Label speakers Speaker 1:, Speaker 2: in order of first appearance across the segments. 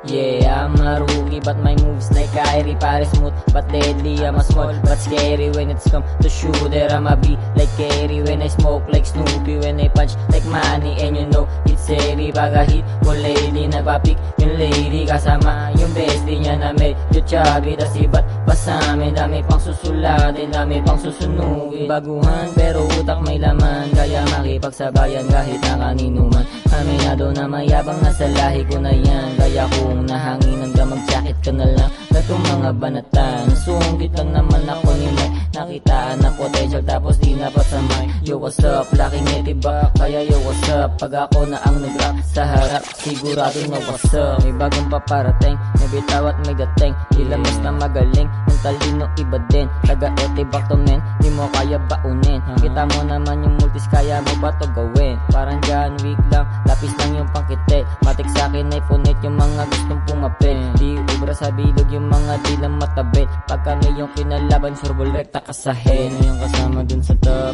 Speaker 1: Yeah, I'm a rookie, but my moves like Kyrie, Paris smooth, but deadly. I'm a small, but scary when it's come to shooter. I'm a B like Kerry when I smoke like Snoopy, when I punch like Manny, and you know it's heavy. Pag a hit ko lady, nagpapik yung lady, kasama yung bestie niya na medyo chubby. Tas iba't pa sa'min, dami pang susulatin, dami pang susunugin. Baguhan pero utak may laman, kaya makipagsabayan kahit na kanino man. Aminado na mayabang, nasa lahi ko na yan, kaya kung nahanginan ka magjakit ka na lang na itong mga banatan. Sungkit lang naman ako ni Mike, nakitaan na potential tapos di napat sa mic. Yo what's up, laking itiba, kaya yo what's up. Pag ako na ang nag-rap sa harap, sigurado na what's up. May bagong paparating, may bitaw at may dating, ilamos na magaling, yung talino iba din. Taga-ete back to men, di mo kaya baunin. Kita mo naman yung multis, kaya mo ba to gawin? Parang John Wick lang, lapis lang yung pangkite. Matik sa'kin ay punit yung mga gustong pumapit. Di ubra sa bilog yung mga di lang matabit. Pag kami yung kinalaban, surbol rekta ka sa head. Yung kasama dun sa top,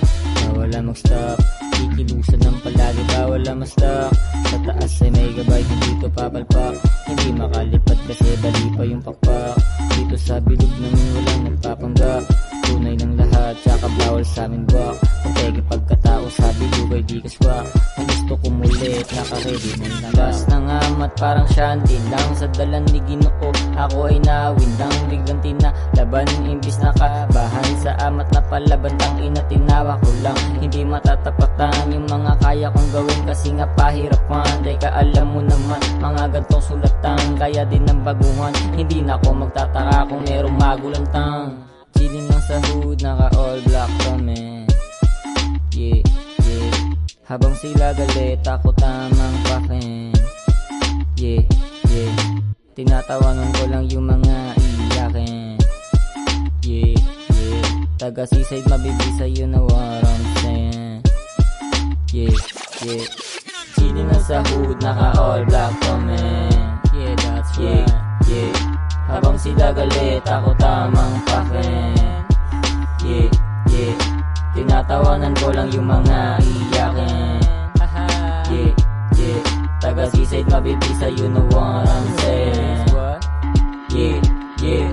Speaker 1: bawala mag-stop. Kikilusan ng palagi, bawala ma-stop. Sa taas ay may gabay, hindi to papalpak. Hindi makalipad kasi bali pa yung pakpak. Dito sa bilog namin walang nagpapanggap. Tunay ng lahat, tsaka bawal sa amin guwak. Kung tegi pagkatao sa bilog ay di kaswak. Ang gusto ko mulit, naka-ready na yung labas ng amat, parang shanty lang sa dalan ni Ginoo. Ako ay nawindang biglang tinalaban, imbis nakabahan sa amat na palaban. Tang ina tinawa ko lang, hindi matatapatan yung mga kaya kong gawin kasi nga pahirapan. Dahil ka alam mo naman, mga gantong sulatan, kaya din ang baguhan. Hindi na ako magtataka kung merong magulantang. Chilling lang sa hood, naka all black kami. Yeah, yeah. Habang sila galit, ako tamang pakin. Yeah, yeah. Tinatawanan ko lang yung mga iyakin. Yeah, yeah. Taga seaside mabibisa, you know what I'm saying. Yeah, yeah. Chilling lang sa hood, naka all black kami. Yeah, that's right. Yeah, yeah. Habang sila galit, ako tamang pakin. Yeah, yeah. Tinatawanan ko lang yung mga iyakin. Yeah, yeah. Taga seaside mabibisa, you know what I'm saying. Yeah, yeah.